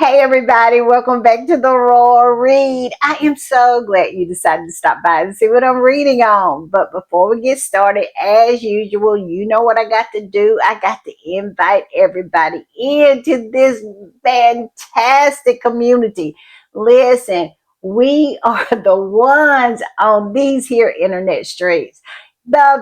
Hey everybody, welcome back to the Royal Read. I am so glad you decided to stop by and see what I'm reading on. But before we get started, as usual, you know what I got to do. I got to invite everybody into this fantastic community. Listen, we are the ones on these here internet streets. The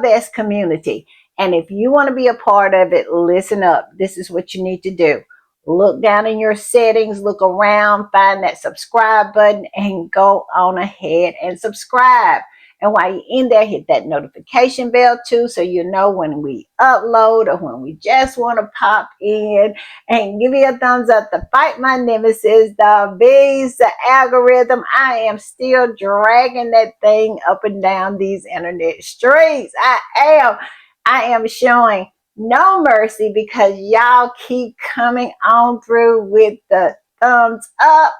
best community. And if you want to be a part of it, listen up. This is what you need to do. Look down in your settings, look around, find that subscribe button, and go on ahead and subscribe. And while you're in there, hit that notification bell too, so you know when we upload or when we just want to pop in, and give me a thumbs up to fight my nemesis, the beast, the algorithm. I am still dragging that thing up and down these internet streets. I am showing no mercy because y'all keep coming on through with the thumbs up,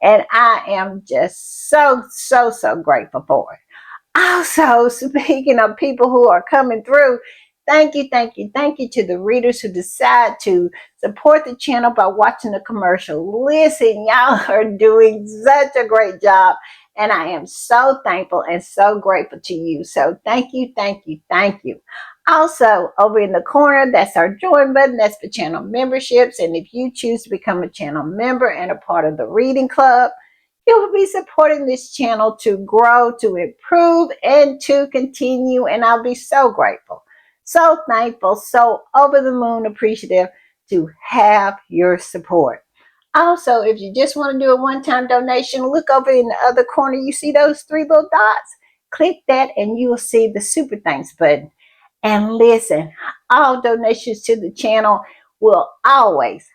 and I am just so grateful for it. Also, speaking of people who are coming through, thank you to the readers who decide to support the channel by watching the commercial. Listen, y'all are doing such a great job, and I am so thankful and so grateful to you. So thank you. Also, over in the corner, that's our join button. That's for channel memberships. And if you choose to become a channel member and a part of the reading club, you will be supporting this channel to grow, to improve, and to continue. And I'll be so grateful, so thankful, so over the moon appreciative to have your support. Also, if you just want to do a one-time donation, look over in the other corner. You see those three little dots? Click that and you will see the super thanks button. And listen, all donations to the channel will always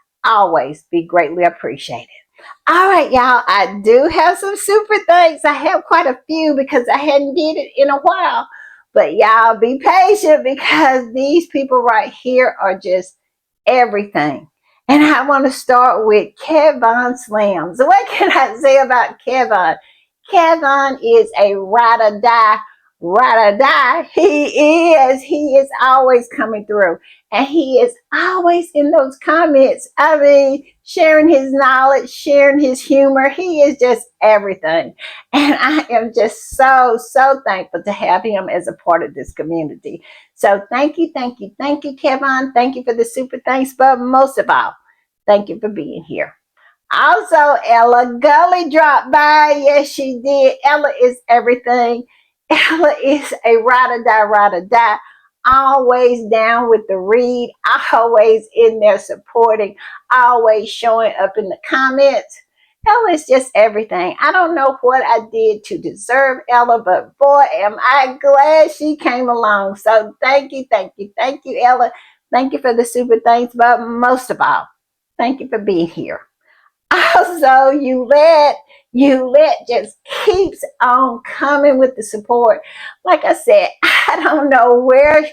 be greatly appreciated. All right, y'all, I do have some super thanks. I have quite a few because I hadn't did it in a while. But y'all be patient because these people right here are just everything. And I want to start with Kevin Slams. What can I say about Kevin? Kevin is a ride or die. He is always coming through. And he is always in those comments. I mean, sharing his knowledge, sharing his humor. He is just everything. And I am just so thankful to have him as a part of this community. So thank you, Kevin. Thank you for the super thanks. But most of all, thank you for being here. Also, Ella Gully dropped by. Yes, she did. Ella is everything. Ella is a ride or die. Always down with the read. Always in there supporting. Always showing up in the comments. Ella is just everything. I don't know what I did to deserve Ella, but boy, am I glad she came along. So thank you, Ella. Thank you for the super thanks, but most of all, thank you for being here. Also, you let just keeps on coming with the support. Like I said, I don't know where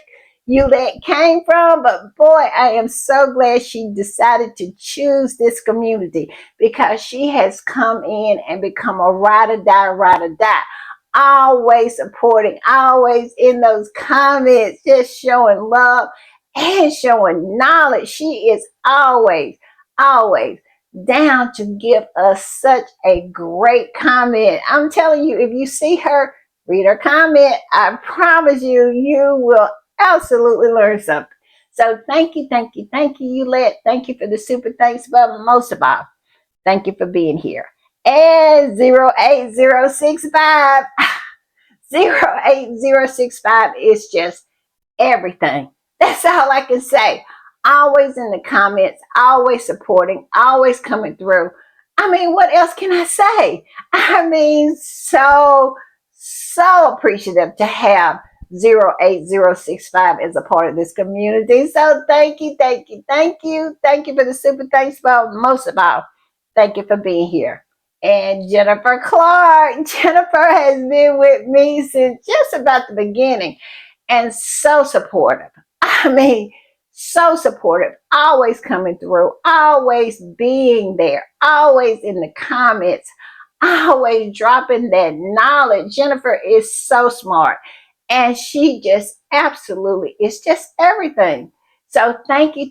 you let came from, but boy, I am so glad she decided to choose this community because she has come in and become a ride or die. Always supporting, always in those comments, just showing love and showing knowledge. She is always down to give us such a great comment. I'm telling you, if you see her, read her comment. I promise you, you will absolutely learn something. So thank you, Yulette. Thank you for the super thanks, but most of all, thank you for being here. And 08065, 08065 is just everything. That's all I can say. Always in the comments, always supporting, always coming through. I mean, what else can I say? I mean, so appreciative to have 08065 as a part of this community. So thank you for the super thanks, but most of all, thank you for being here. And Jennifer Clark. Jennifer has been with me since just about the beginning and so supportive. I mean, so supportive, always coming through, always being there, always in the comments, always dropping that knowledge. Jennifer is so smart, and she just absolutely is just everything. So thank you,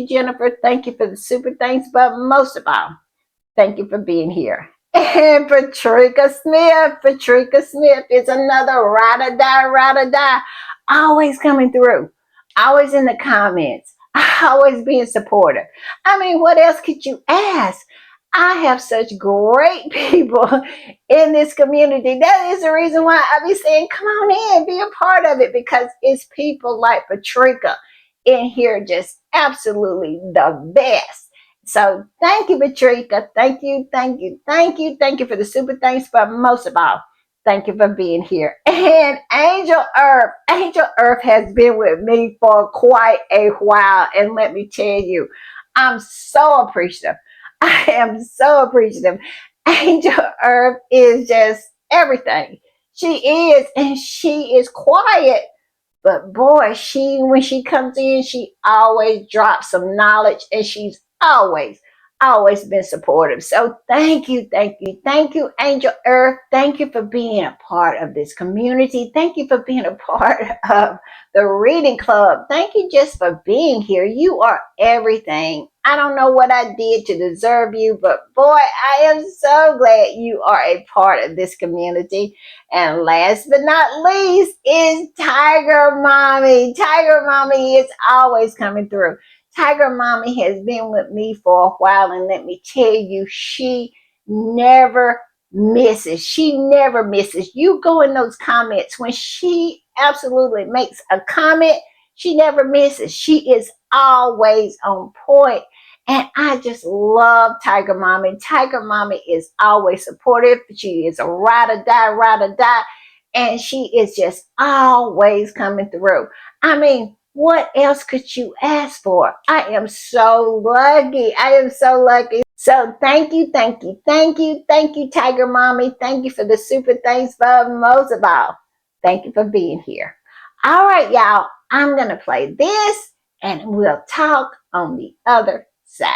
Jennifer. Thank you for the super thanks, but most of all, thank you for being here. And Patricia Smith is another ride or die, always coming through, always in the comments, always being supportive. I mean, what else could you ask? I have such great people in this community. That is the reason why I be saying, come on in, be a part of it, because it's people like Patricia in here, just absolutely the best. So thank you, Patricia. Thank you for the super thanks, but most of all, thank you for being here. And Angel Earth has been with me for quite a while. And let me tell you, I'm so appreciative. I am so appreciative. Angel Earth is just everything. She is, and she is quiet, but boy, she when she comes in, she always drops some knowledge, and she's always been supportive. So thank you, Angel Earth. Thank you for being a part of this community. Thank you for being a part of the reading club. Thank you just for being here. You are everything. I don't know what I did to deserve you, but boy, I am so glad you are a part of this community. And last but not least is Tiger Mommy. Tiger Mommy is always coming through. Tiger Mommy has been with me for a while, and let me tell you, she never misses. She never misses. You go in those comments when she absolutely makes a comment, she never misses. She is always on point. And I just love Tiger Mommy. Tiger Mommy is always supportive. She is a ride or die. And she is just always coming through. I mean, what else could you ask for? I am so lucky. I am so lucky. So thank you, Tiger Mommy. Thank you for the super thanks, but most of all, thank you for being here. All right, y'all, I'm going to play this and we'll talk on the other side.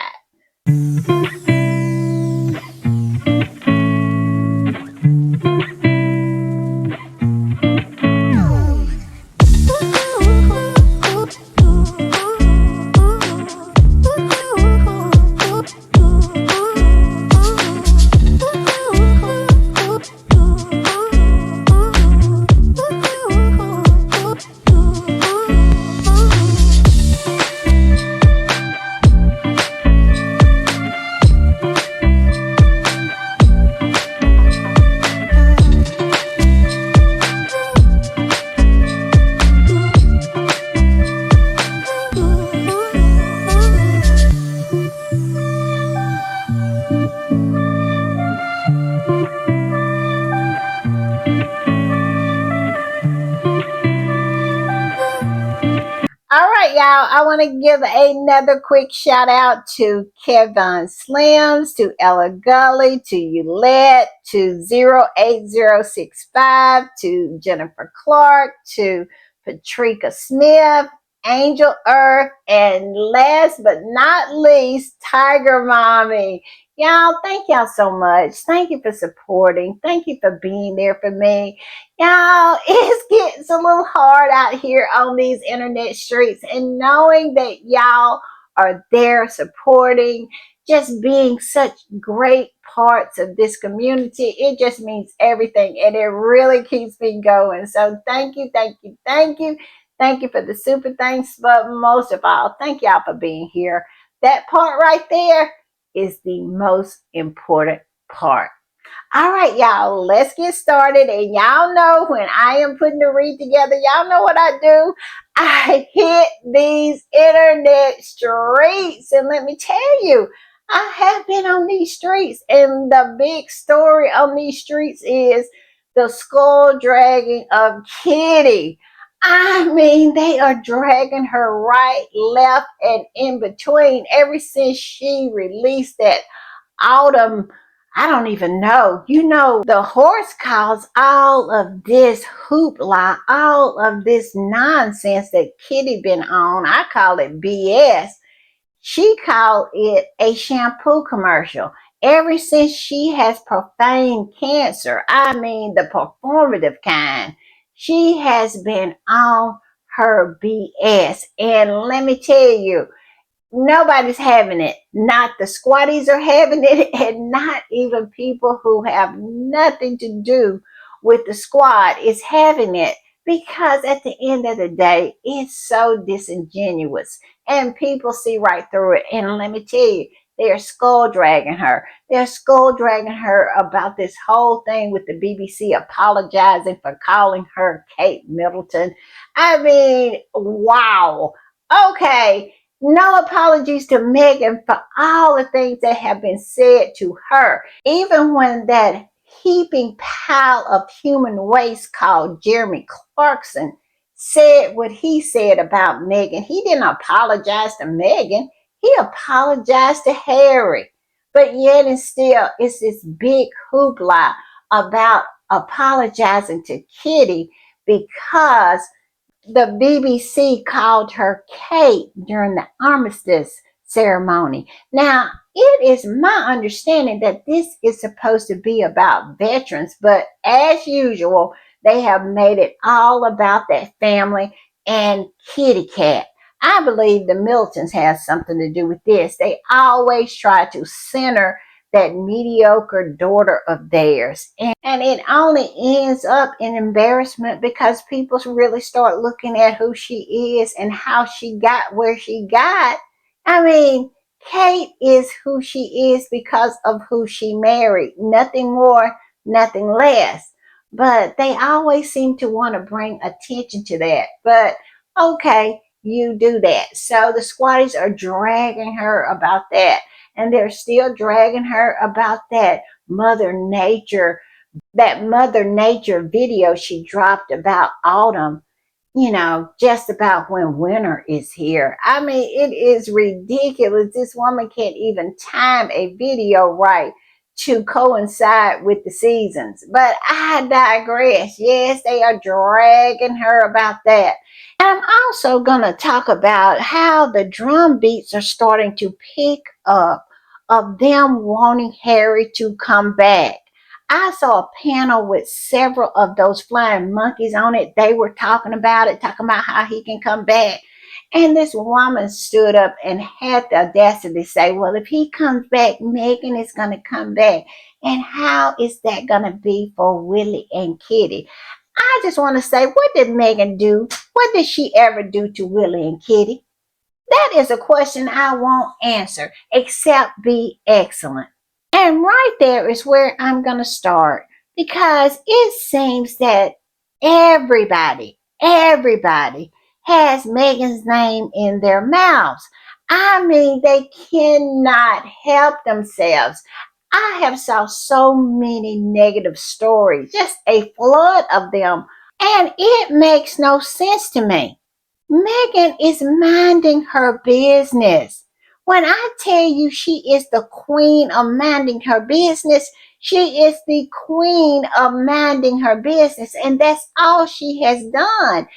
All right, y'all. I want to give another quick shout out to Kevin Slims, to Ella Gully, to Eulette, to 08065, to Jennifer Clark, to Patricia Smith, Angel Earth, and last but not least, Tiger Mommy. Y'all, thank y'all so much. Thank you for supporting. Thank you for being there for me. Y'all, it's getting a little hard out here on these internet streets, and knowing that y'all are there supporting, just being such great parts of this community, it just means everything, and it really keeps me going. So thank you for the super thanks, but most of all, thank y'all for being here. That part right there is the most important part. All right, y'all, let's get started. And y'all know when I am putting the read together, y'all know what I do. I hit these internet streets. And let me tell you, I have been on these streets. And the big story on these streets is the skull dragging of Kitty. I mean, they are dragging her right, left, and in between ever since she released that autumn. I don't even know. You know, the horse calls all of this hoopla, all of this nonsense that Kitty been on. I call it BS. She called it a shampoo commercial. Ever since she has profaned cancer, I mean the performative kind, she has been on her BS. And let me tell you, nobody's having it. Not the squatties are having it, and not even people who have nothing to do with the squad is having it, because at the end of the day, it's so disingenuous and people see right through it. And let me tell you, they're skull dragging her. They're skull dragging her about this whole thing with the BBC apologizing for calling her Kate Middleton. I mean, wow. Okay, no apologies to Megan for all the things that have been said to her. Even when that heaping pile of human waste called Jeremy Clarkson said what he said about Megan, he didn't apologize to Megan. He apologized to Harry. But yet and still, it's this big hoopla about apologizing to Kitty because the BBC called her Kate during the armistice ceremony. Now, it is my understanding that this is supposed to be about veterans, but as usual, they have made it all about that family and kitty cat. I believe the Miltons has something to do with this. They always try to center that mediocre daughter of theirs. And it only ends up in embarrassment because people really start looking at who she is and how she got where she got. I mean, Kate is who she is because of who she married. Nothing more, nothing less. But they always seem to want to bring attention to that. But okay, you do that. So the squatties are dragging her about that. And they're still dragging her about that Mother Nature video she dropped about autumn, just about when winter is here. I mean, it is ridiculous. This woman can't even time a video right to coincide with the seasons. But I digress. Yes, they are dragging her about that. And I'm also going to talk about how the drum beats are starting to pick up of them wanting Harry to come back. I saw a panel with several of those flying monkeys on it. They were talking about it, talking about how he can come back. And this woman stood up and had the audacity to say, well, if he comes back, Megan is going to come back. And how is that going to be for Willie and Kitty? I just want to say, what did Megan do? What did she ever do to Willie and Kitty? That is a question I won't answer, except be excellent. And right there is where I'm going to start, because it seems that everybody has Megan's name in their mouths. I mean, they cannot help themselves. I have saw so many negative stories, just a flood of them, and it makes no sense to me. Megan is minding her business. When I tell you she is the queen of minding her business, she is the queen of minding her business, and that's all she has done.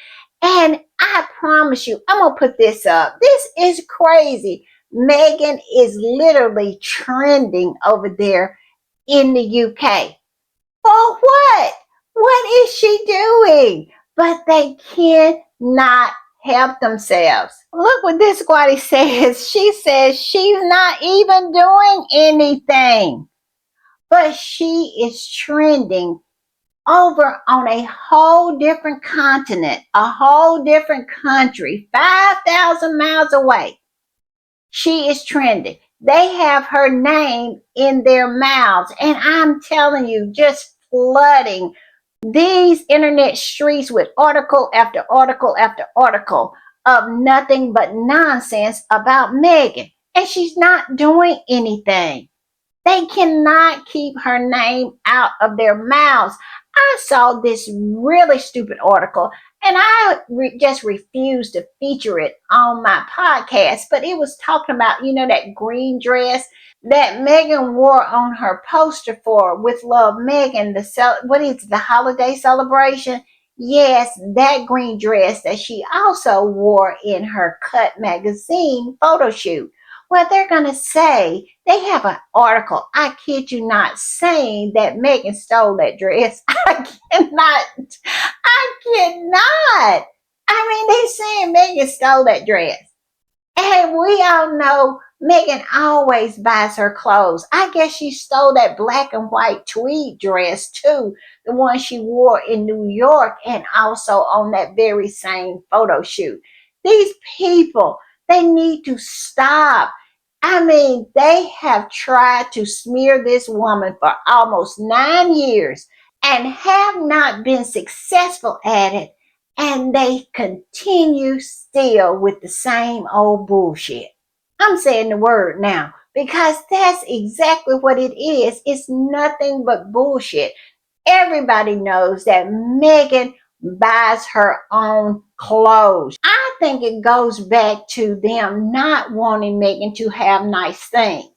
And I promise you, I'm going to put this up. This is crazy. Megan is literally trending over there in the UK. For what? What is she doing? But they cannot help themselves. Look what this squatty says. She says she's not even doing anything, but she is trending over on a whole different continent, a whole different country, 5,000 miles away. She is trending. They have her name in their mouths, and I'm telling you, just flooding these internet streets with article after article after article of nothing but nonsense about Megan. And she's not doing anything. They cannot keep her name out of their mouths. I saw this really stupid article and I just refused to feature it on my podcast, but it was talking about, that green dress that Megan wore on her poster for With Love Megan, what is it, the holiday celebration? Yes, that green dress that she also wore in her Cut magazine photo shoot. Well, they're going to say, they have an article, I kid you not, saying that Megan stole that dress. I cannot. I mean, they saying Megan stole that dress. And we all know Megan always buys her clothes. I guess she stole that black and white tweed dress too, the one she wore in New York and also on that very same photo shoot. These people, they need to stop. I mean, they have tried to smear this woman for almost 9 years and have not been successful at it, and they continue still with the same old bullshit. I'm saying the word now because that's exactly what it is. It's nothing but bullshit. Everybody knows that Megan buys her own clothes. I think it goes back to them not wanting Megan to have nice things.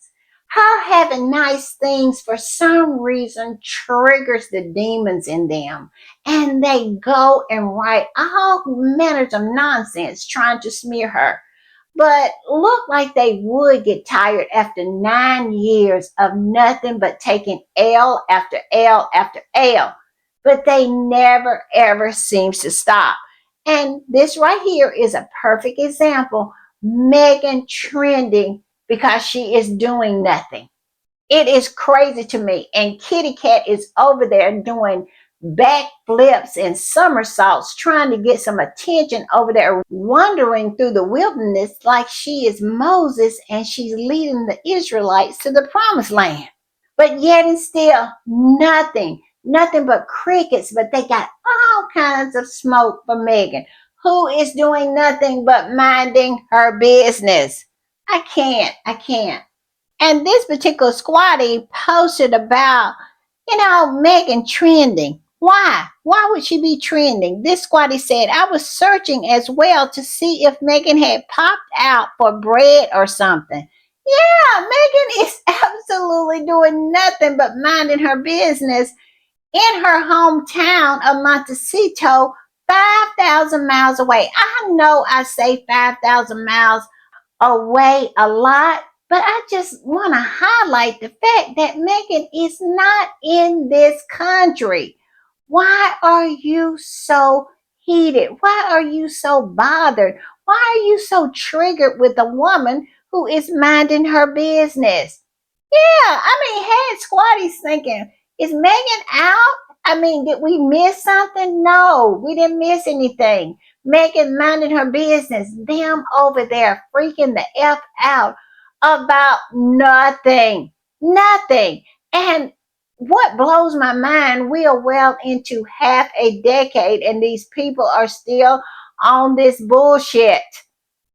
Her having nice things for some reason triggers the demons in them, and they go and write all manners of nonsense trying to smear her, but look like they would get tired after 9 years of nothing but taking L after L after L. But they never ever seems to stop. And this right here is a perfect example. Megan trending because she is doing nothing. It is crazy to me. And Kitty Cat is over there doing backflips and somersaults, trying to get some attention over there, wandering through the wilderness like she is Moses and she's leading the Israelites to the promised land. But yet and still, nothing but crickets. But they got all kinds of smoke for Megan, who is doing nothing but minding her business. I can't. And this particular squatty posted about, Megan trending. Why? Why would she be trending? This squatty said, I was searching as well to see if Megan had popped out for bread or something. Yeah, Megan is absolutely doing nothing but minding her business in her hometown of Montecito, 5,000 miles away. I know I say 5,000 miles away a lot, but I just want to highlight the fact that Megan is not in this country. Why are you so heated? Why are you so bothered? Why are you so triggered with a woman who is minding her business? Yeah, I mean, had Squatty's thinking, is Megan out? I mean, did we miss something? No, we didn't miss anything. Megan minding her business. Them over there freaking the F out about nothing. Nothing. And what blows my mind, we are well into half a decade and these people are still on this bullshit.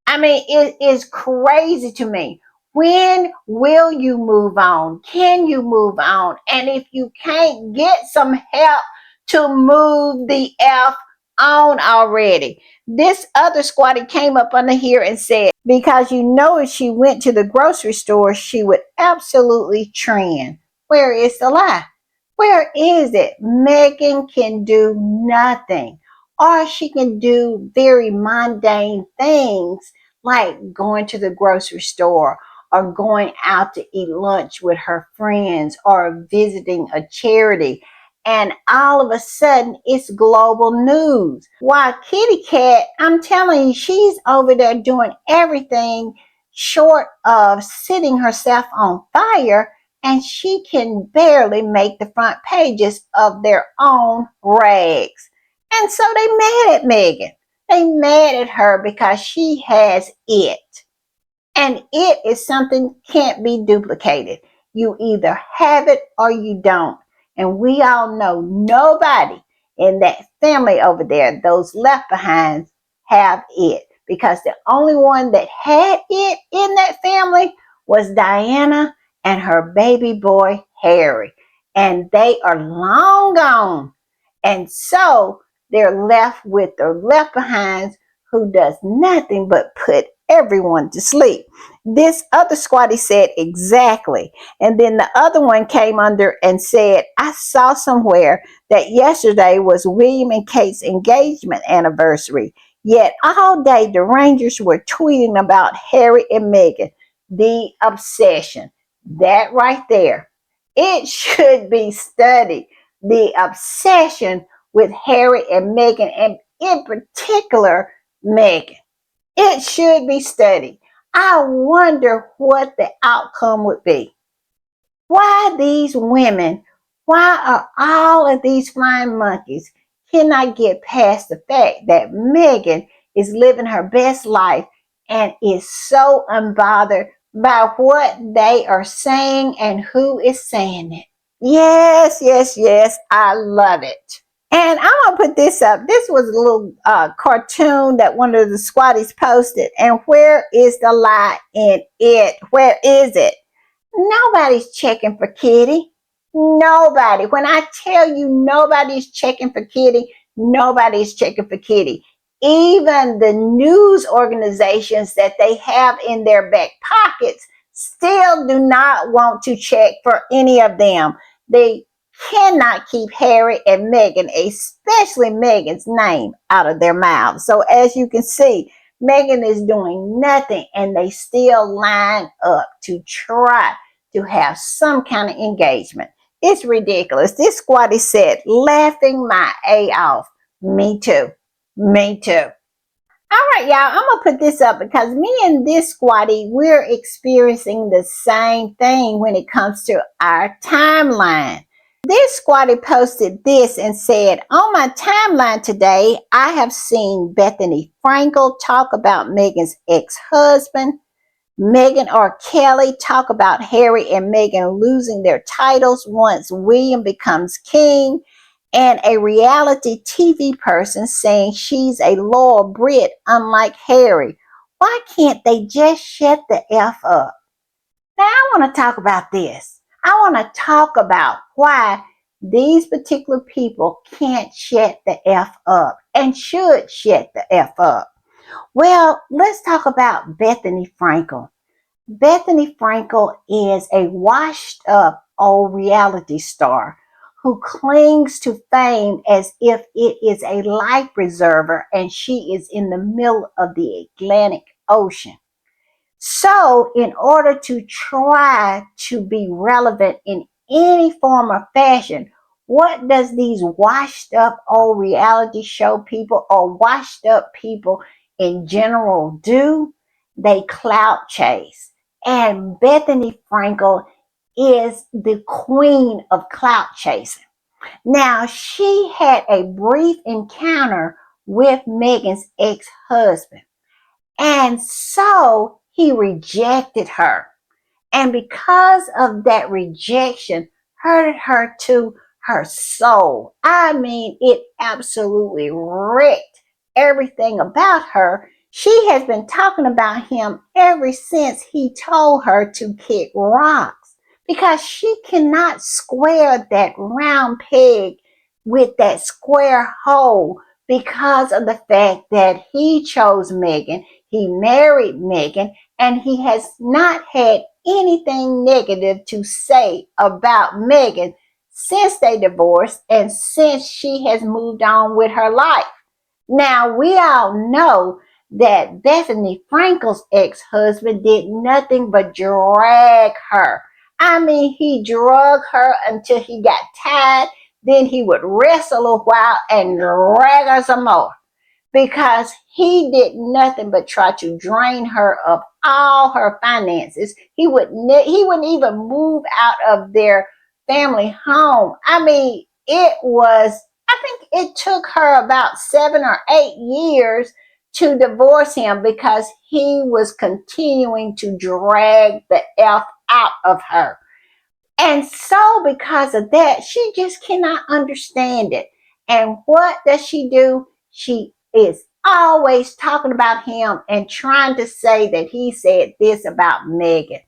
I mean, it is crazy to me. When will you move on? Can you move on? And if you can't, get some help to move the F on already. This other squatty came up under here and said, because if she went to the grocery store, she would absolutely trend. Where is the lie? Where is it? Megan can do nothing, or she can do very mundane things like going to the grocery store or going out to eat lunch with her friends or visiting a charity. And all of a sudden, it's global news. While Kitty Cat, I'm telling you, she's over there doing everything short of setting herself on fire, and she can barely make the front pages of their own rags. And so they mad at Megan. They mad at her because she has it. And it is something can't be duplicated. You either have it or you don't. And we all know nobody in that family over there, those left behinds, have it. Because the only one that had it in that family was Diana and her baby boy Harry. And they are long gone. And so they're left with the left behinds who does nothing but put everyone to sleep. This other squatty said exactly. And then the other one came under and said, I saw somewhere that yesterday was William and Kate's engagement anniversary. Yet all day the Rangers were tweeting about Harry and Meghan. The obsession. That right there. It should be studied. The obsession with Harry and Meghan, and in particular, Meghan. It should be studied. I wonder what the outcome would be. Why these women, why are all of these flying monkeys cannot get past the fact that Meghan is living her best life and is so unbothered by what they are saying and who is saying it. Yes, yes, yes, I love it. And I'm gonna put this up. This was a little cartoon that one of the squatties posted. And where is the lie in it? Where is it? Nobody's checking for Kitty. Nobody. When I tell you nobody's checking for Kitty, nobody's checking for Kitty. Even the news organizations that they have in their back pockets still do not want to check for any of them. They cannot keep Harry and Meghan, especially Meghan's name, out of their mouths. So as you can see, Meghan is doing nothing and they still line up to try to have some kind of engagement. It's ridiculous. This squatty said, laughing my A off. Me too. Me too. All right, y'all, I'm going to put this up because me and this squatty, we're experiencing the same thing when it comes to our timeline. This squatty posted this and said, on my timeline today, I have seen Bethany Frankel talk about Meghan's ex-husband, Meghan R. Kelly talk about Harry and Meghan losing their titles once William becomes king, and a reality TV person saying she's a loyal Brit unlike Harry. Why can't they just shut the F up? Now I want to talk about this. I want to talk about why these particular people can't shut the F up and should shut the F up. Well, let's talk about Bethany Frankel. Bethany Frankel is a washed up old reality star who clings to fame as if it is a life preserver and she is in the middle of the Atlantic Ocean. So, in order to try to be relevant in any form or fashion, what does these washed up old reality show people or washed up people in general do? They clout chase. And Bethany Frankel is the queen of clout chasing. Now, she had a brief encounter with Meghan's ex husband. And so he rejected her. And because of that rejection, hurted her to her soul. I mean, it absolutely wrecked everything about her. She has been talking about him ever since he told her to kick rocks because she cannot square that round peg with that square hole because of the fact that he chose Meghan, he married Meghan, and he has not had anything negative to say about Meghan since they divorced and since she has moved on with her life. Now, we all know that Bethany Frankel's ex-husband did nothing but drag her. I mean, he drug her until he got tired. Then he would rest a little while and drag her some more because he did nothing but try to drain her of all her finances. He wouldn't even move out of their family home. I mean, I think it took her about 7 or 8 years to divorce him because he was continuing to drag the F out of her. And so, because of that, she just cannot understand it. And what does she do? She is always talking about him and trying to say that he said this about Meghan.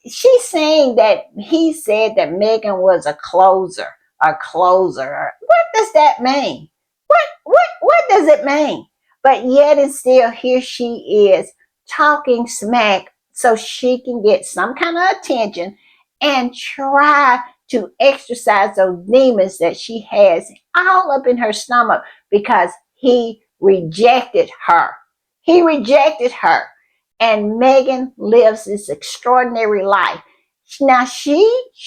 She's saying that he said that Meghan was a closer, a closer. What does that mean? What does it mean? But yet and still, here she is talking smack so she can get some kind of attention and try to exercise those demons that she has all up in her stomach because he rejected her. He rejected her. And Meghan lives this extraordinary life. Now she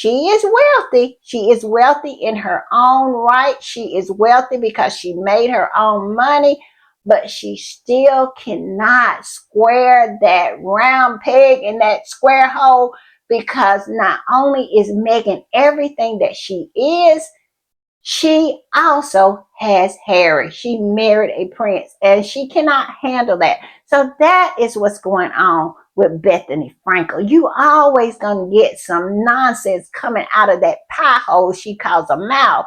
is wealthy. She is wealthy in her own right. She is wealthy because she made her own money. but she still cannot square that round peg in that square hole, because not only is Megan everything that she is, she also has Harry. She married a prince and she cannot handle that. So that is what's going on with Bethany Frankel. You always gonna get some nonsense coming out of that pie hole she calls a mouth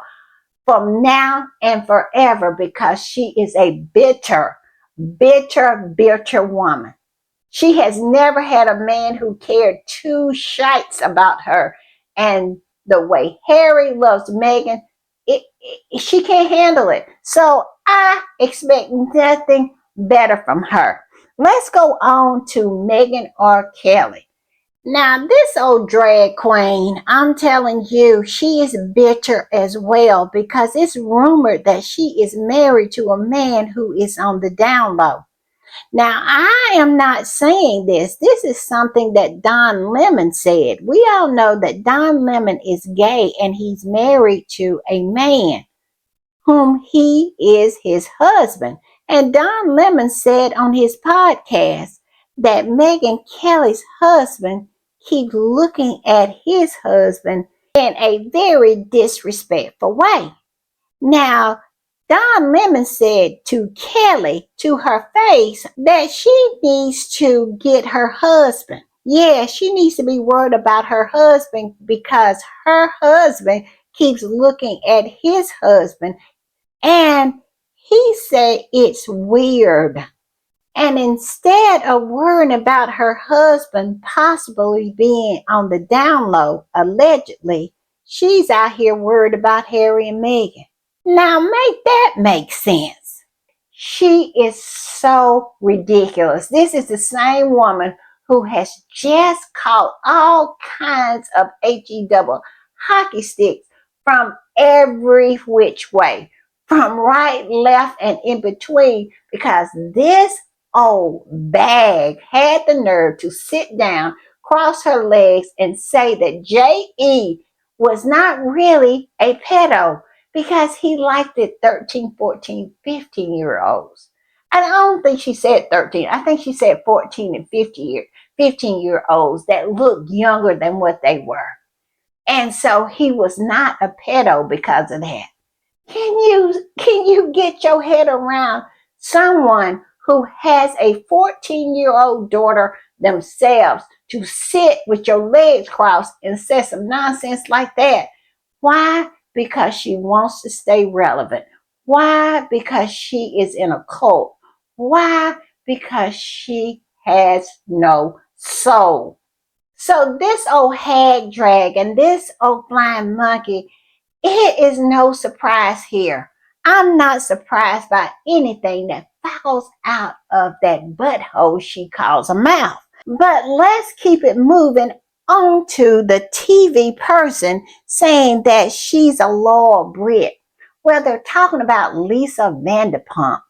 from now and forever, because she is a bitter woman. She has never had a man who cared two shites about her. And the way Harry loves Meghan, she can't handle it. So I expect nothing better from her. Let's go on to Meghan R. Kelly. Now, this old drag queen, I'm telling you, she is bitter as well, because it's rumored that she is married to a man who is on the down low. Now, I am not saying this. This is something that Don Lemon said. We all know that Don Lemon is gay and he's married to a man whom he is his husband. And Don Lemon said on his podcast that Megyn Kelly's husband keeps looking at his husband in a very disrespectful way. Now, Don Lemon said to Kelly to her face that she needs to get her husband. Yeah, she needs to be worried about her husband, because her husband keeps looking at his husband, and he said it's weird. And instead of worrying about her husband possibly being on the down low, allegedly, she's out here worried about Harry and Meghan. Now, make that make sense. She is so ridiculous. This is the same woman who has just caught all kinds of HE double hockey sticks from every which way, from right, left, and in between, because this old bag had the nerve to sit down, cross her legs, and say that J.E. was not really a pedo, because he liked it 13, 14, 15-year-olds. And I don't think she said 13. I think she said 14 and 15-year-olds that looked younger than what they were. And so he was not a pedo because of that. Can you get your head around someone who has a 14-year-old daughter themselves to sit with your legs crossed and say some nonsense like that? Why? Because she wants to stay relevant. Why? Because she is in a cult. Why? Because she has no soul. So this old hag dragon, this old flying monkey, it is no surprise here. I'm not surprised by anything that falls out of that butthole she calls a mouth. But let's keep it moving on to the TV person saying that she's a loyal Brit. Well, they're talking about Lisa Vanderpump.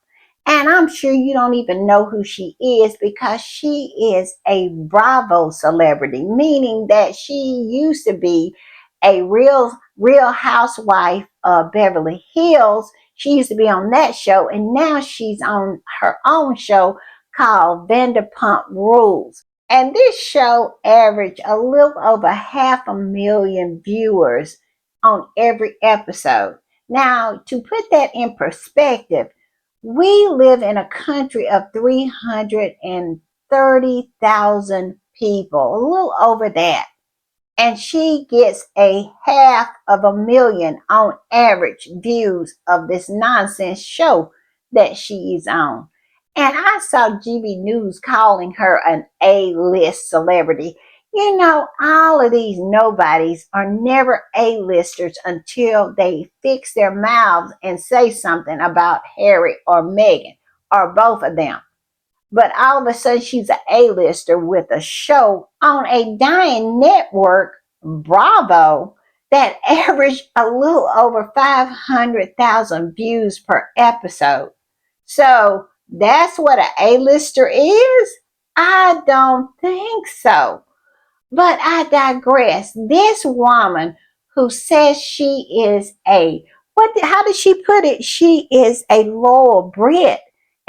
And I'm sure you don't even know who she is, because she is a Bravo celebrity, meaning that she used to be a real housewife of Beverly Hills. She used to be on that show, and now she's on her own show called Vanderpump Rules. And this show averaged a little over 500,000 viewers on every episode. Now, to put that in perspective, we live in a country of 330,000 people, a little over that. And she gets a 500,000 on average views of this nonsense show that she is on. And I saw GB News calling her an A-list celebrity. You know, all of these nobodies are never A-listers until they fix their mouths and say something about Harry or Meghan or both of them. But all of a sudden, she's an A-lister with a show on a dying network, Bravo, that averaged a little over 500,000 views per episode. So that's what an A-lister is? I don't think so. But I digress. This woman who says she is how did she put it? She is a loyal Brit.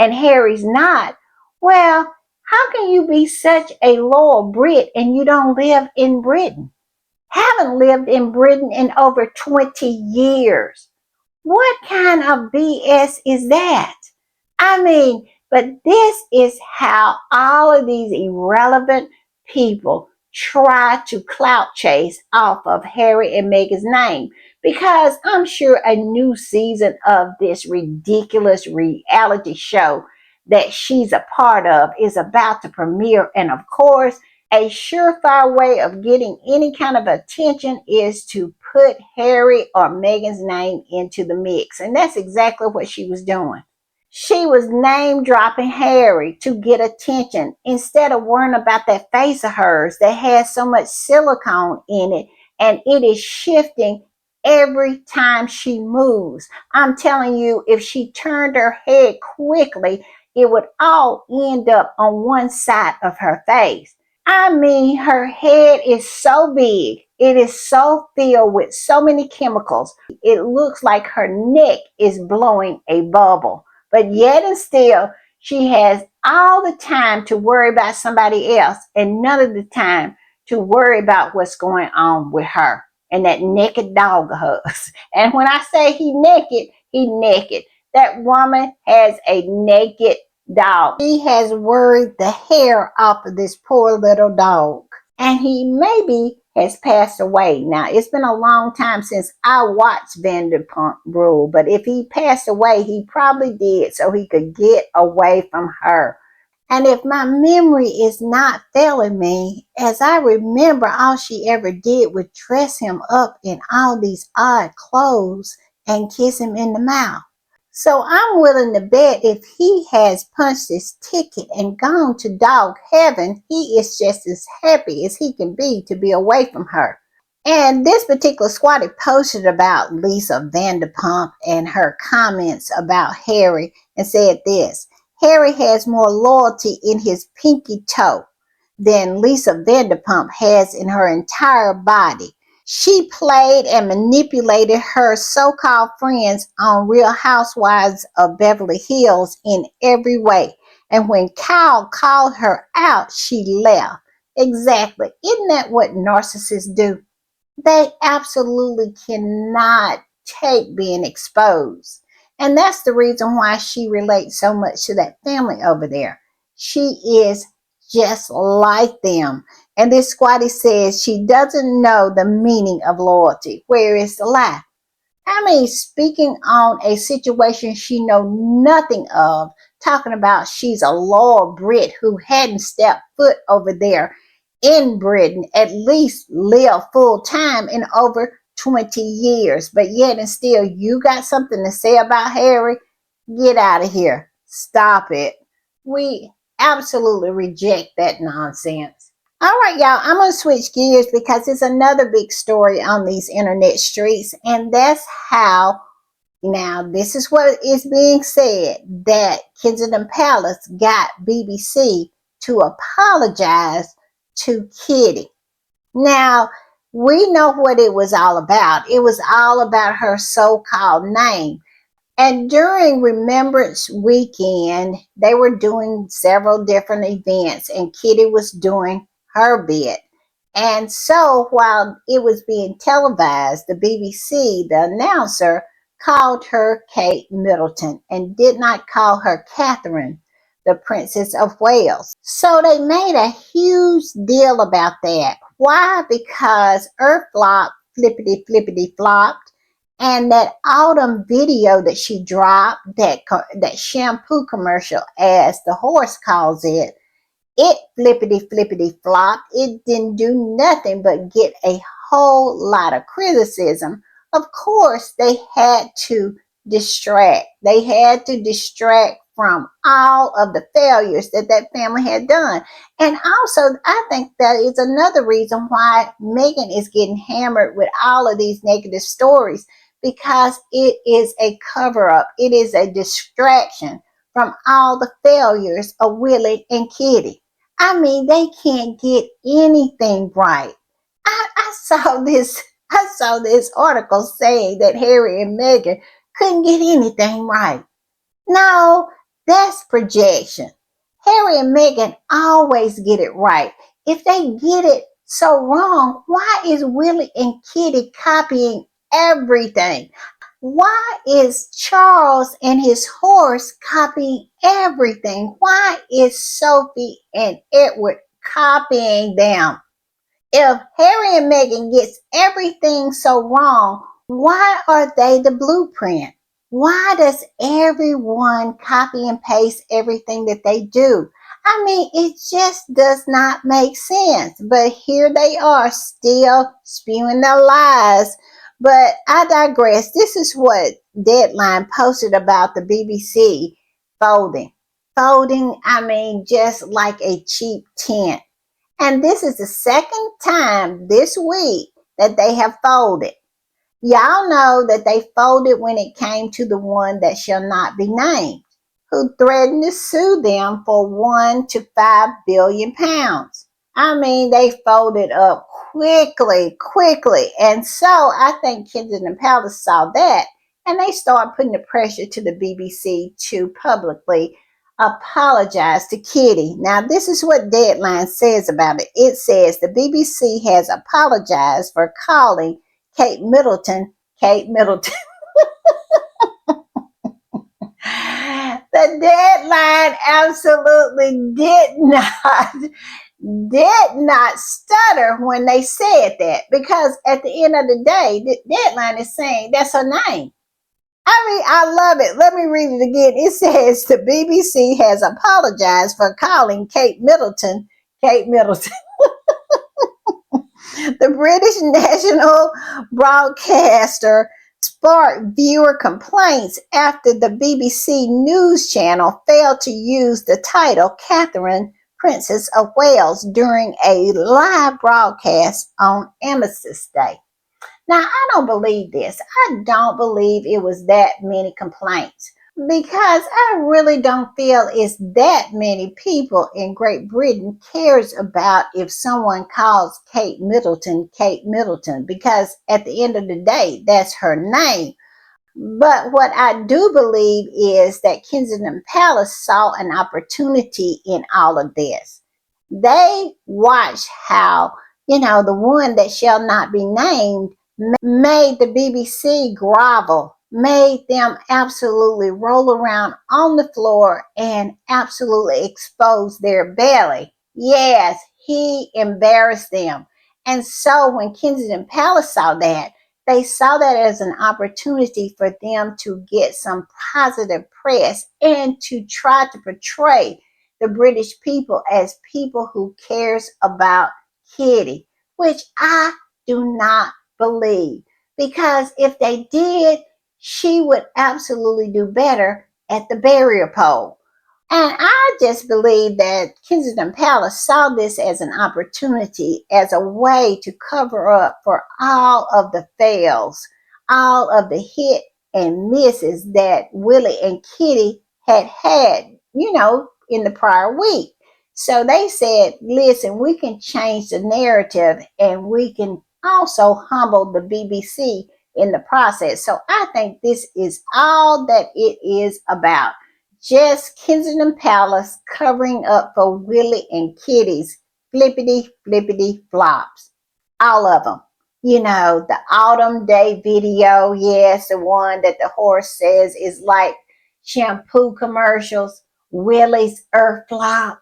and Harry's not, well, how can you be such a loyal Brit and you don't live in Britain? Haven't lived in Britain in over 20 years. What kind of BS is that? I mean, but this is how all of these irrelevant people try to clout chase off of Harry and Meghan's name. Because I'm sure a new season of this ridiculous reality show that she's a part of is about to premiere. And of course, a surefire way of getting any kind of attention is to put Harry or Meghan's name into the mix. And that's exactly what she was doing. She was name dropping Harry to get attention instead of worrying about that face of hers that has so much silicone in it and it is shifting every time she moves. I'm telling you, if she turned her head quickly, it would all end up on one side of her face. I mean, her head is so big. It is so filled with so many chemicals. It looks like her neck is blowing a bubble. But yet and still, she has all the time to worry about somebody else and none of the time to worry about what's going on with her and that naked dog of hers. And when I say he naked, he naked. That woman has a naked dog. She has worried the hair off of this poor little dog. And he maybe has passed away. Now, it's been a long time since I watched Vanderpump Rule, but if he passed away, he probably did so he could get away from her. And if my memory is not failing me, as I remember, all she ever did was dress him up in all these odd clothes and kiss him in the mouth. So I'm willing to bet if he has punched his ticket and gone to dog heaven, he is just as happy as he can be away from her. And this particular squatty posted about Lisa Vanderpump and her comments about Harry and said this: Harry has more loyalty in his pinky toe than Lisa Vanderpump has in her entire body. She played and manipulated her so-called friends on Real Housewives of Beverly Hills in every way. And when Kyle called her out, she left. Exactly. Isn't that what narcissists do? They absolutely cannot take being exposed. And that's the reason why she relates so much to that family over there. She is just like them. And this squatty says she doesn't know the meaning of loyalty. Where is the lie? I mean, speaking on a situation she know nothing of, talking about she's a loyal Brit who hadn't stepped foot over there in Britain, at least live full time in over 20 years. But yet and still, you got something to say about Harry? Get out of here. Stop it. We absolutely reject that nonsense. All right, y'all, I'm going to switch gears because it's another big story on these internet streets, and that's how, now, this is what is being said, that Kensington Palace got BBC to apologize to Kitty. Now, we know what it was all about. It was all about her so-called name. And during Remembrance Weekend, they were doing several different events, and Kitty was doing her bit. And so while it was being televised, the BBC, the announcer, called her Kate Middleton and did not call her Catherine, the Princess of Wales. So they made a huge deal about that. Why? Because Earth flop, flippity flippity flopped, and that autumn video that she dropped, that shampoo commercial, as the horse calls it flippity flippity flopped. It didn't do nothing but get a whole lot of criticism. Of course, they had to distract. They had to distract from all of the failures that that family had done. And also, I think that is another reason why Meghan is getting hammered with all of these negative stories, because it is a cover up. It is a distraction from all the failures of Willie and Kitty. I mean, they can't get anything right. I saw this article saying that Harry and Meghan couldn't get anything right. No, That's projection. Harry and Meghan always get it right. If they get it so wrong, why is Willie and Kitty copying everything? Why is Charles and his horse copying everything? Why is Sophie and Edward copying them? If Harry and Meghan gets everything so wrong, why are they the blueprint? Why does everyone copy and paste everything that they do? I mean, it just does not make sense. But here they are still spewing their lies. But I digress. This is what Deadline posted about the BBC folding. Folding, I mean, just like a cheap tent. And this is the second time this week that they have folded. Y'all know that they folded when it came to the one that shall not be named, who threatened to sue them for £1 to £5 billion. I mean, they folded up quickly. And so I think Kensington Palace saw that and they started putting the pressure to the BBC to publicly apologize to Kitty. Now, this is what Deadline says about it. It says the BBC has apologized for calling Kate Middleton. The Deadline absolutely did not stutter when they said that, because at the end of the day, the Deadline is saying that's her name. I mean, I love it. Let me read it again. It says the BBC has apologized for calling Kate Middleton. The British national broadcaster sparked viewer complaints after the BBC News Channel failed to use the title Catherine, Princess of Wales during a live broadcast on Armistice Day. Now, I don't believe this. I don't believe it was that many complaints, because I really don't feel it's that many people in Great Britain cares about if someone calls Kate Middleton, because at the end of the day, that's her name. But what I do believe is that Kensington Palace saw an opportunity in all of this. They watched how, the one that shall not be named made the BBC grovel, made them absolutely roll around on the floor and absolutely expose their belly. Yes, he embarrassed them. And so when Kensington Palace saw that, they saw that as an opportunity for them to get some positive press and to try to portray the British people as people who cares about Kitty, which I do not believe. Because if they did, she would absolutely do better at the burial pole. And I just believe that Kensington Palace saw this as an opportunity, as a way to cover up for all of the fails, all of the hit and misses that Willie and Kitty had, in the prior week. So they said, listen, we can change the narrative and we can also humble the BBC in the process. So I think this is all that it is about. Just Kensington Palace covering up for Willie and Kitty's flippity flops. All of them. The Autumn Day video, yes, the one that the horse says is like shampoo commercials, Willie's earth flop,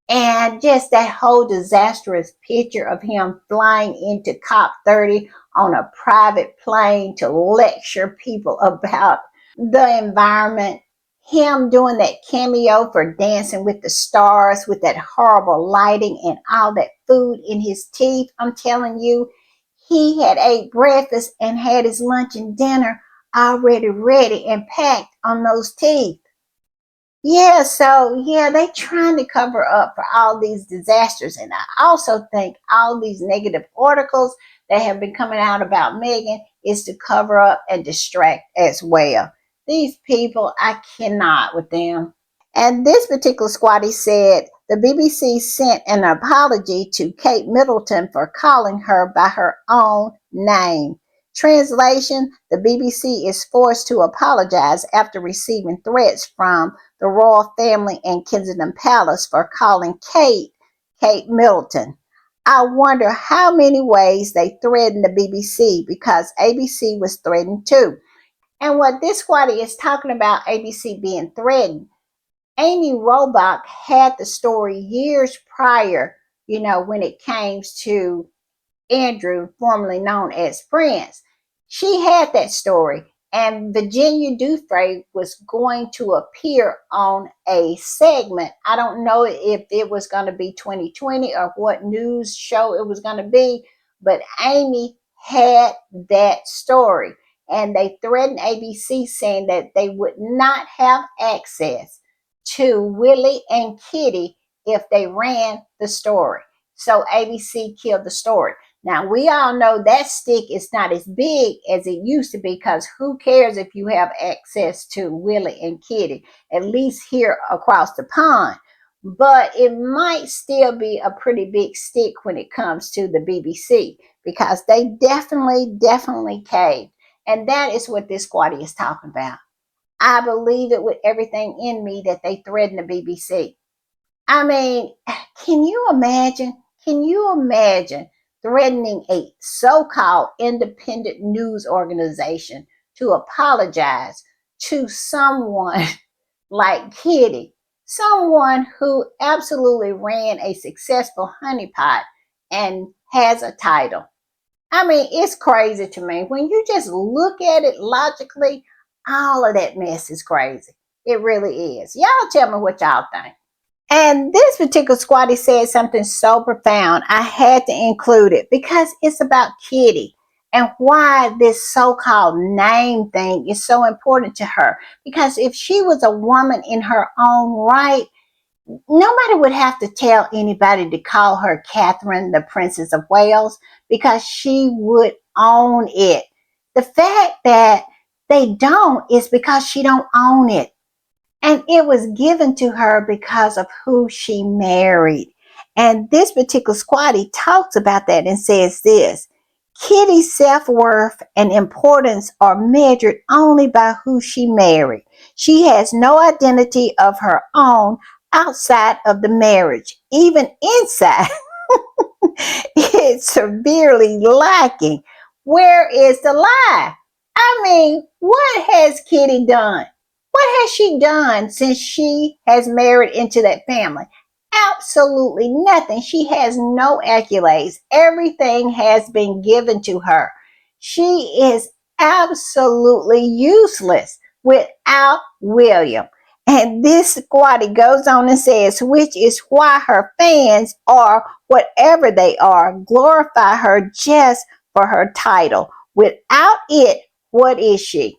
and just that whole disastrous picture of him flying into COP30 on a private plane to lecture people about the environment. Him doing that cameo for Dancing with the Stars with that horrible lighting and all that food in his teeth. I'm telling you, he had ate breakfast and had his lunch and dinner already ready and packed on those teeth. Yeah, so they trying to cover up for all these disasters. And I also think all these negative articles that have been coming out about Meghan is to cover up and distract as well. These people, I cannot with them. And this particular squatty said the BBC sent an apology to Kate Middleton for calling her by her own name. Translation: the BBC is forced to apologize after receiving threats from the royal family in Kensington Palace for calling Kate Middleton. I wonder how many ways they threatened the BBC because ABC was threatened too. And what this squatty is talking about, ABC being threatened, Amy Robach had the story years prior, when it came to Andrew, formerly known as Prince. She had that story, and Virginia Dufresne was going to appear on a segment. I don't know if it was going to be 2020 or what news show it was going to be, but Amy had that story, and they threatened ABC saying that they would not have access to Willie and Kitty if they ran the story. So ABC killed the story. Now, we all know that stick is not as big as it used to be, because who cares if you have access to Willie and Kitty, at least here across the pond. But it might still be a pretty big stick when it comes to the BBC, because they definitely caved. And that is what this squatty is talking about. I believe it with everything in me that they threatened the BBC. I mean, can you imagine? Can you imagine threatening a so-called independent news organization to apologize to someone like Kitty, someone who absolutely ran a successful honeypot and has a title? I mean, it's crazy to me. When you just look at it logically, all of that mess is crazy. It really is. Y'all tell me what y'all think. And this particular squatty said something so profound, I had to include it because it's about Kitty and why this so-called name thing is so important to her. Because if she was a woman in her own right, nobody would have to tell anybody to call her Catherine, the Princess of Wales, because she would own it. The fact that they don't is because she don't own it. And it was given to her because of who she married. And this particular squatty talks about that and says this: Kitty's self-worth and importance are measured only by who she married. She has no identity of her own outside of the marriage. Even inside, it's severely lacking. Where is the lie? I mean, what has Kitty done? What has she done since she has married into that family? Absolutely nothing. She has no accolades. Everything has been given to her. She is absolutely useless without William. And this squatty goes on and says, which is why her fans, or whatever they are, glorify her just for her title. Without it, what is she?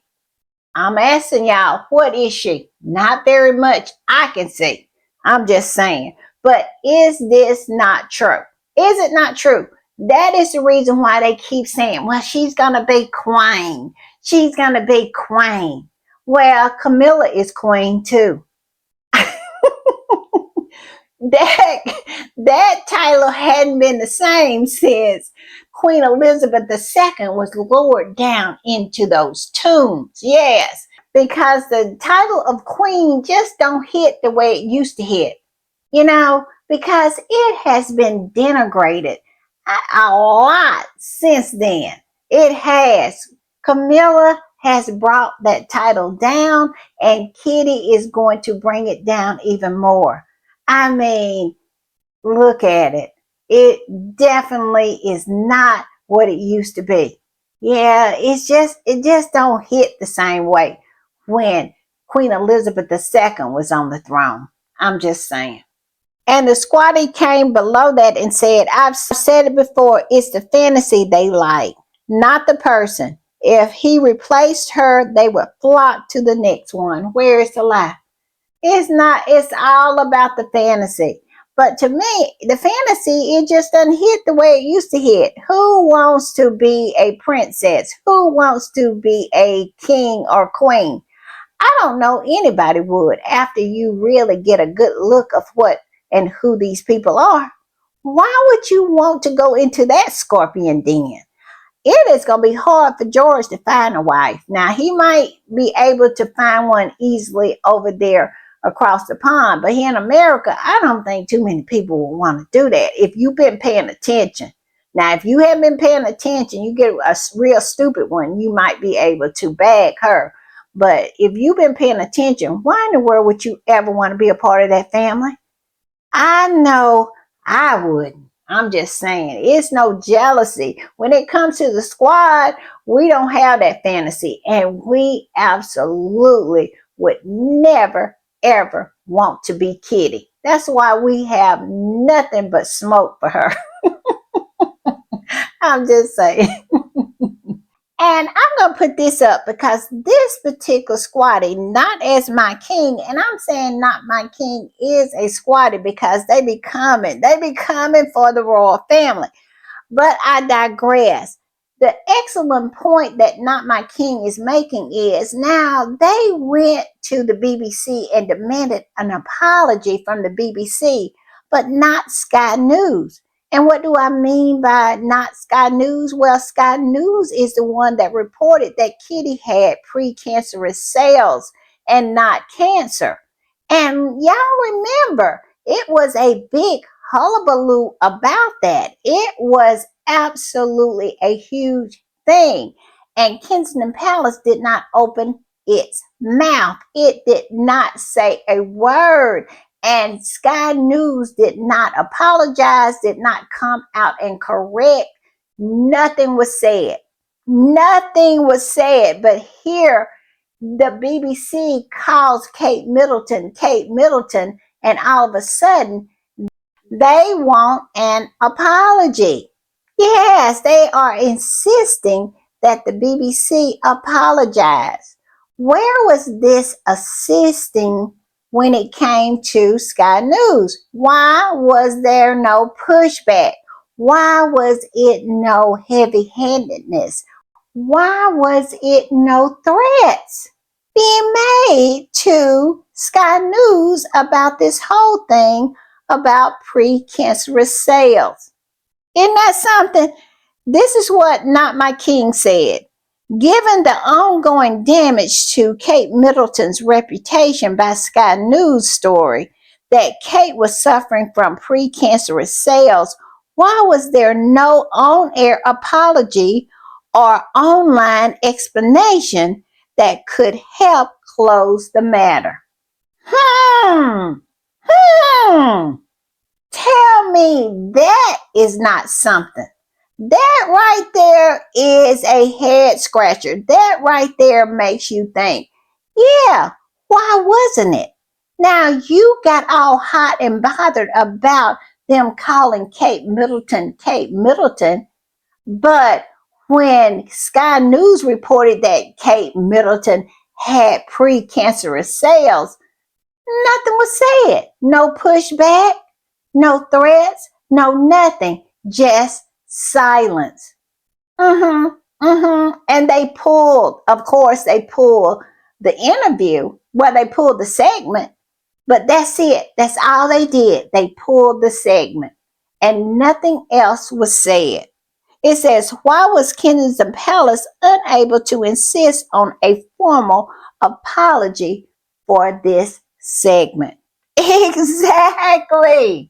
I'm asking y'all, what is she? Not very much I can see. I'm just saying. But is this not true? Is it not true? That is the reason why they keep saying, well, she's going to be queen. She's going to be queen. Well, Camilla is queen too. that title hadn't been the same since Queen Elizabeth II was lowered down into those tombs. Yes, because the title of queen just don't hit the way it used to hit, because it has been denigrated a lot since then. It has. Camilla has brought that title down, and Kitty is going to bring it down even more. I mean, look at it. It definitely is not what it used to be. Yeah, it just don't hit the same way when Queen Elizabeth II was on the throne. I'm just saying. And the squatty came below that and said, I've said it before, it's the fantasy they like, not the person. If he replaced her, they would flock to the next one. Where is the lie? It's not, it's all about the fantasy. But to me, the fantasy, it just doesn't hit the way it used to hit. Who wants to be a princess? Who wants to be a king or queen? I don't know anybody would after you really get a good look of what and who these people are. Why would you want to go into that scorpion den? It is going to be hard for George to find a wife. Now, he might be able to find one easily over there across the pond. But here in America, I don't think too many people will want to do that if you've been paying attention. Now, if you haven't been paying attention, you get a real stupid one, you might be able to bag her. But if you've been paying attention, why in the world would you ever want to be a part of that family? I know I wouldn't. I'm just saying, it's no jealousy. When it comes to the squad, we don't have that fantasy. And we absolutely would never, ever want to be Kitty. That's why we have nothing but smoke for her. I'm just saying. And I'm going to put this up because this particular squatty, not as my king, and I'm saying not my king is a squatty because they be coming for the royal family. But I digress. The excellent point that Not My King is making is now they went to the BBC and demanded an apology from the BBC, but not Sky News. And what do I mean by not Sky News? Well, Sky News is the one that reported that Kitty had precancerous cells and not cancer. And y'all remember, it was a big hullabaloo about that. It was absolutely a huge thing. And Kensington Palace did not open its mouth. It did not say a word. And Sky News did not apologize, did not come out and correct. Nothing was said. Nothing was said. But here, the BBC calls Kate Middleton, and all of a sudden, they want an apology. Yes, they are insisting that the BBC apologize. Where was this assisting when it came to Sky News? Why was there no pushback? Why was it no heavy-handedness? Why was it no threats being made to Sky News about this whole thing about precancerous cells? Isn't that something? This is what Not My King said. Given the ongoing damage to Kate Middleton's reputation by Sky News story that Kate was suffering from precancerous cells, why was there no on-air apology or online explanation that could help close the matter? Hmm. Tell me that is not something. That right there is a head scratcher. That right there makes you think, yeah, why wasn't it? Now you got all hot and bothered about them calling Kate Middleton, but when Sky News reported that Kate Middleton had precancerous cells, nothing was said. No pushback, no threats, no nothing. Just silence. And of course, they pulled the interview. Well, they pulled the segment, but that's it. That's all they did. They pulled the segment and nothing else was said. It says, why was Kensington Palace unable to insist on a formal apology for this segment? Exactly.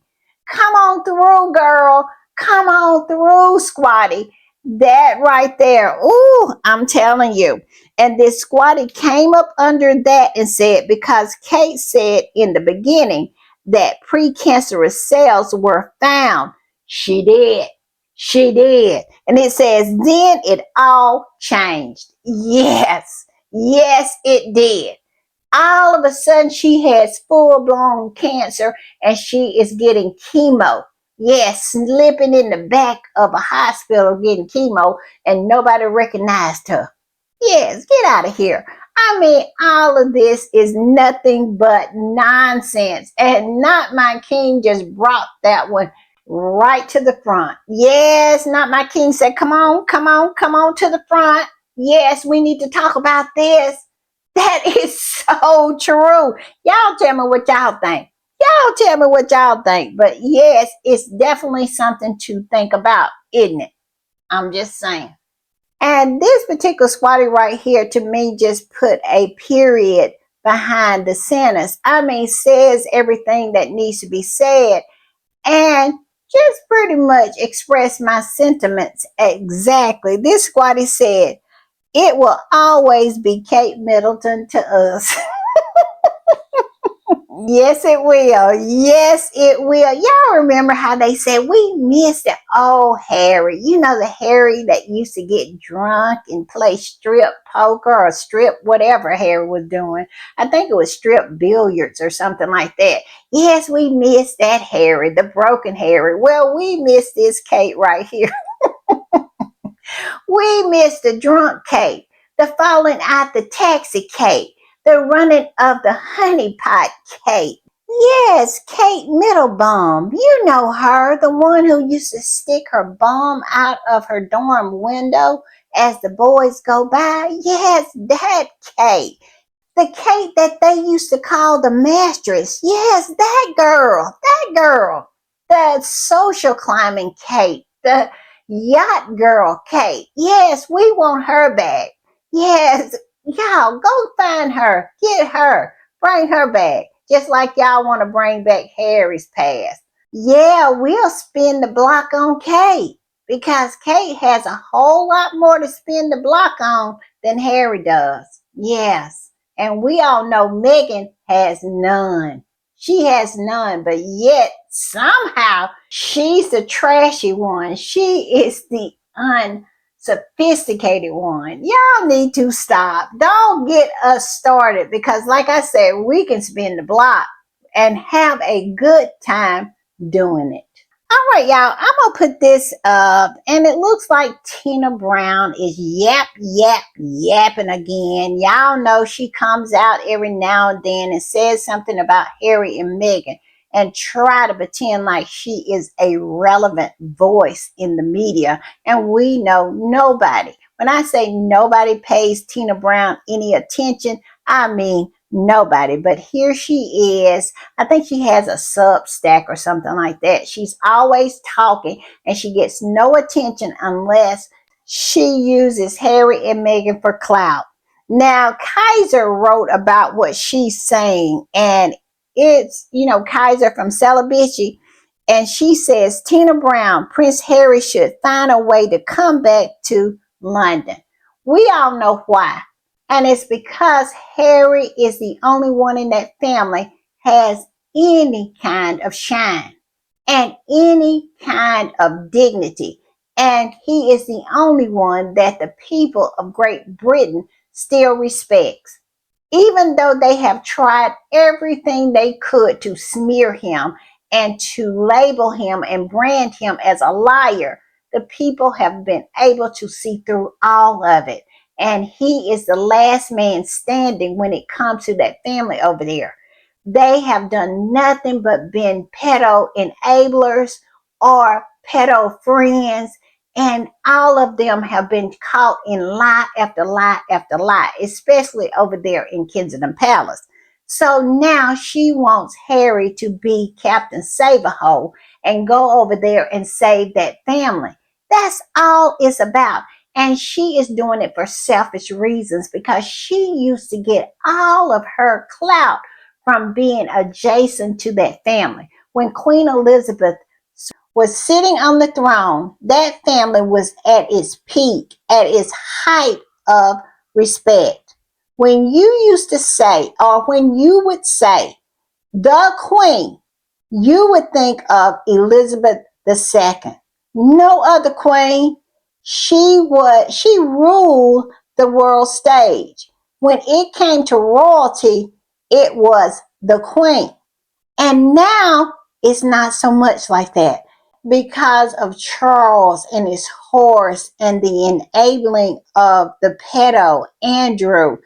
Come on through, girl. Come on through, squatty. That right there. Ooh, I'm telling you. And this squatty came up under that and said, because Kate said in the beginning that precancerous cells were found. She did. She did. And it says, then it all changed. Yes. Yes, it did. All of a sudden, she has full-blown cancer and she is getting chemo. Yes, slipping in the back of a hospital getting chemo and nobody recognized her. Yes, get out of here. I mean, all of this is nothing but nonsense. And Not My King just brought that one right to the front. Yes, Not My King said, come on to the front. Yes, we need to talk about this. That is so true. Y'all tell me what y'all think. Y'all tell me what y'all think. But yes, it's definitely something to think about, isn't it? I'm just saying. And this particular squatty right here, to me, just put a period behind the sentence. I mean, says everything that needs to be said and just pretty much express my sentiments exactly. This is what he said. It will always be Kate Middleton to us. Yes, it will. Yes, it will. Y'all remember how they said we missed the old Harry? You know, the Harry that used to get drunk and play strip poker or strip whatever Harry was doing. I think it was strip billiards or something like that. Yes, we missed that Harry, the broken Harry. Well, we missed this Kate right here. We miss the drunk Kate, the falling out the taxi Kate, the running of the honey pot Kate. Yes, Kate Middlebaum. You know her, the one who used to stick her bum out of her dorm window as the boys go by. Yes, that Kate. The Kate that they used to call the mistress. Yes, that girl. That girl. The social climbing Kate. The yacht girl Kate. Yes, we want her back. Yes, y'all go find her. Get her. Bring her back. Just like y'all want to bring back Harry's past. Yeah, we'll spin the block on Kate because Kate has a whole lot more to spin the block on than Harry does. Yes. And we all know Megan has none. She has none, but yet somehow she's the trashy one. She is the unsophisticated one. Y'all need to stop. Don't get us started because, like I said, we can spin the block and have a good time doing it. All right, y'all, I'm gonna put this up, and it looks like Tina Brown is yapping again. Y'all know she comes out every now and then and says something about Harry and Meghan and try to pretend like she is a relevant voice in the media. And we know nobody. When I say nobody pays Tina Brown any attention, I mean nobody. But here she is. I think she has a Substack or something like that. She's always talking and she gets no attention unless she uses Harry and Meghan for clout. Now, Kaiser wrote about what she's saying, and it's, Kaiser from Celebici, and she says Tina Brown, Prince Harry should find a way to come back to London. We all know why. And it's because Harry is the only one in that family has any kind of shine and any kind of dignity. And he is the only one that the people of Great Britain still respects. Even though they have tried everything they could to smear him and to label him and brand him as a liar, the people have been able to see through all of it. And he is the last man standing when it comes to that family over there. They have done nothing but been pedo enablers or pedo friends, and all of them have been caught in lie after lie after lie, especially over there in Kensington Palace. So now she wants Harry to be Captain Save-A-Hole and go over there and save that family. That's all it's about. And she is doing it for selfish reasons because she used to get all of her clout from being adjacent to that family. When Queen Elizabeth was sitting on the throne, that family was at its peak, at its height of respect. When you used to say, or when you would say, the Queen, you would think of Elizabeth II. No other queen. She ruled the world stage. When it came to royalty, it was the Queen. And now it's not so much like that because of Charles and his horse and the enabling of the pedo Andrew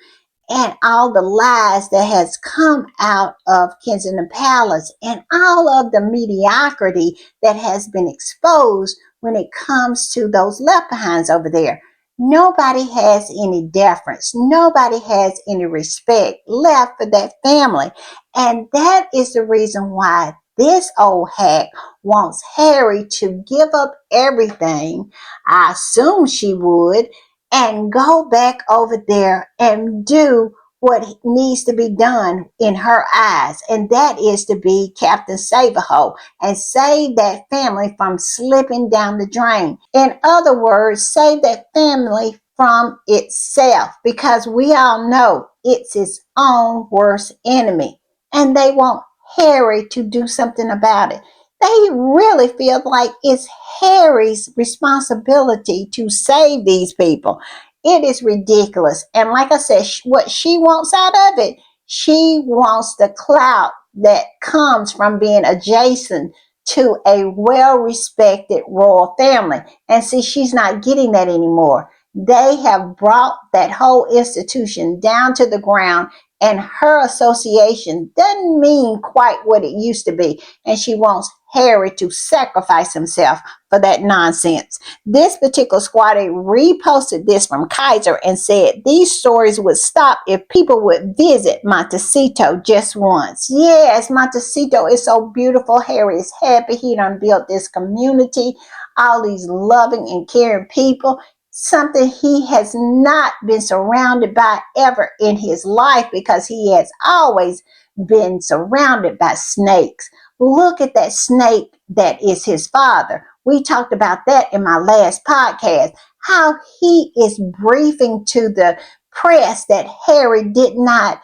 and all the lies that has come out of Kensington Palace and all of the mediocrity that has been exposed when it comes to those left behinds over there. Nobody has any deference. Nobody has any respect left for that family. And that is the reason why this old hack wants Harry to give up everything. I assume she would and go back over there and do what needs to be done in her eyes, and that is to be Captain Save-A-Ho and save that family from slipping down the drain. In other words, save that family from itself, because we all know it's its own worst enemy, and they want Harry to do something about it. They really feel like it's Harry's responsibility to save these people. It is ridiculous. And like I said, what she wants out of it, she wants the clout that comes from being adjacent to a well respected royal family. And see, she's not getting that anymore. They have brought that whole institution down to the ground, and her association doesn't mean quite what it used to be. And she wants Harry to sacrifice himself for that nonsense. This particular squatter reposted this from Kaiser and said these stories would stop if people would visit Montecito just once. Yes, Montecito is so beautiful. Harry is happy. He done built this community, all these loving and caring people, something he has not been surrounded by ever in his life, because he has always been surrounded by snakes. Look at that snake that is his father. We talked about that in my last podcast, how he is briefing to the press that Harry did not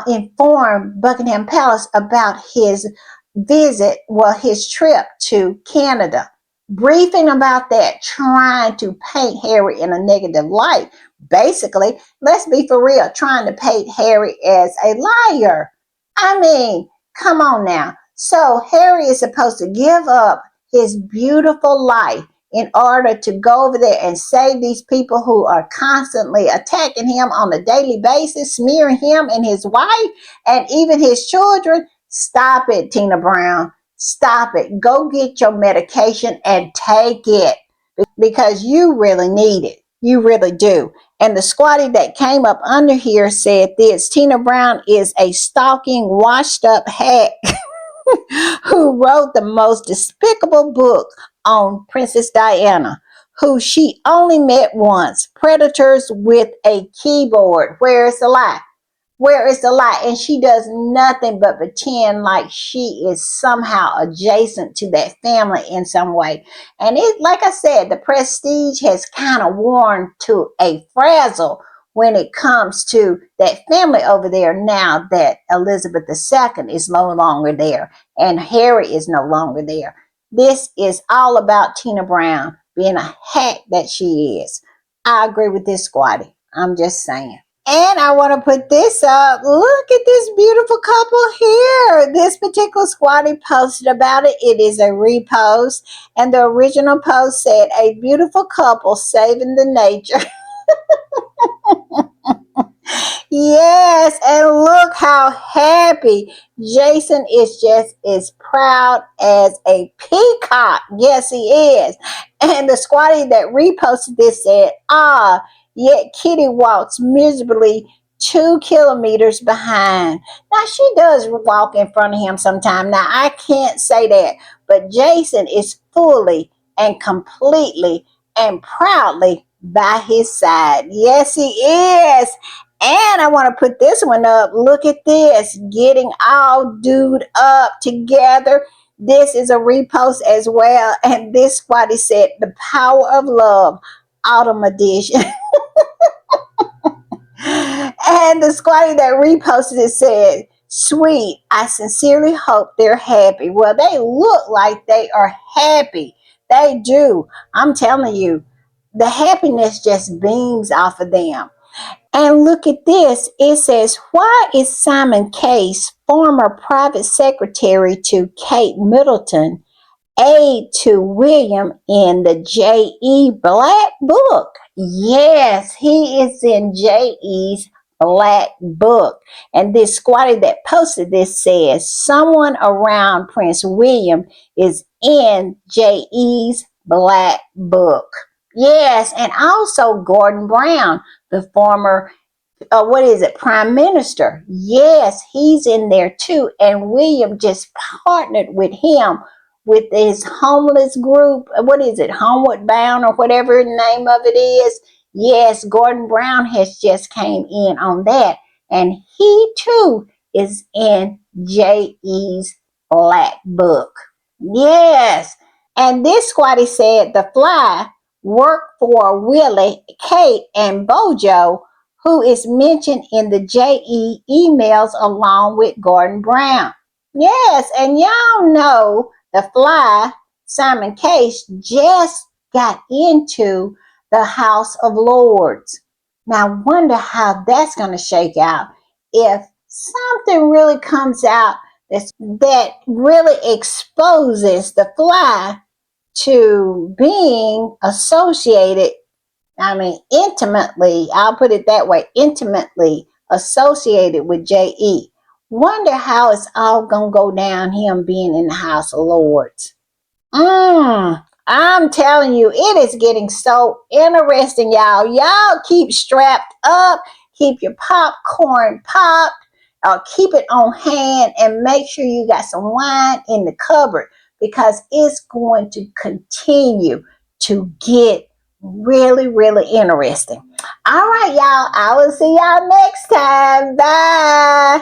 inform Buckingham Palace about his visit, well, his trip to Canada. Briefing about that, trying to paint Harry in a negative light. Basically, let's be for real, trying to paint Harry as a liar. I mean, come on now. So Harry is supposed to give up his beautiful life in order to go over there and save these people who are constantly attacking him on a daily basis, smearing him and his wife and even his children. Stop it, Tina Brown. Stop it. Go get your medication and take it, because you really need it. You really do. And the squatty that came up under here said this: Tina Brown is a stalking, washed up hack who wrote the most despicable book on Princess Diana, who she only met once. Predators with a keyboard. Where is the lie? Where is the lie? And she does nothing but pretend like she is somehow adjacent to that family in some way. And it, like I said, the prestige has kind of worn to a frazzle when it comes to that family over there, now that Elizabeth II is no longer there and Harry is no longer there. This is all about Tina Brown being a hack that she is. I agree with this, squatty. I'm just saying. And I want to put this up. Look at this beautiful couple here. This particular squatty posted about it. It is a repost. And the original post said, a beautiful couple saving the nature. Yes, and look how happy. Jason is just as proud as a peacock. Yes, he is. And the squatty that reposted this said, yet Kitty walks miserably 2 kilometers behind. Now, she does walk in front of him sometime. Now, I can't say that, but Jason is fully and completely and proudly by his side. Yes, he is. And I want to put this one up. Look at this. Getting all dude up together. This is a repost as well. And this squatty said, the power of love, autumn edition. And the squatty that reposted it said, sweet, I sincerely hope they're happy. Well, they look like they are happy. They do. I'm telling you, the happiness just beams off of them. And look at this. It says, why is Simon Case, former private secretary to Kate Middleton, aide to William in the J.E. Black book? Yes, he is in J.E.'s Black book. And this squatty that posted this says, someone around Prince William is in J.E.'s Black book. Yes, and also Gordon Brown, the former prime minister. Yes, he's in there too. And William just partnered with him with his homeless group. Homeward Bound, or whatever the name of it is. Yes, Gordon Brown has just came in on that. and he too is in J.E.'s black book. Yes. And this squatty said the fly worked for Willie, Kate, and Bojo, who is mentioned in the J.E. emails along with Gordon Brown. Yes, and y'all know the fly, Simon Case, just got into the House of Lords. Now, I wonder how that's going to shake out if something really comes out that really exposes the fly to being associated, I mean, intimately, I'll put it that way, intimately associated with J.E. Wonder how it's all going to go down, him being in the House of Lords. I'm telling you, it is getting so interesting, y'all. Y'all keep strapped up, keep your popcorn popped, keep it on hand, and make sure you got some wine in the cupboard because it's going to continue to get really, really interesting. All right, y'all. I will see y'all next time. Bye.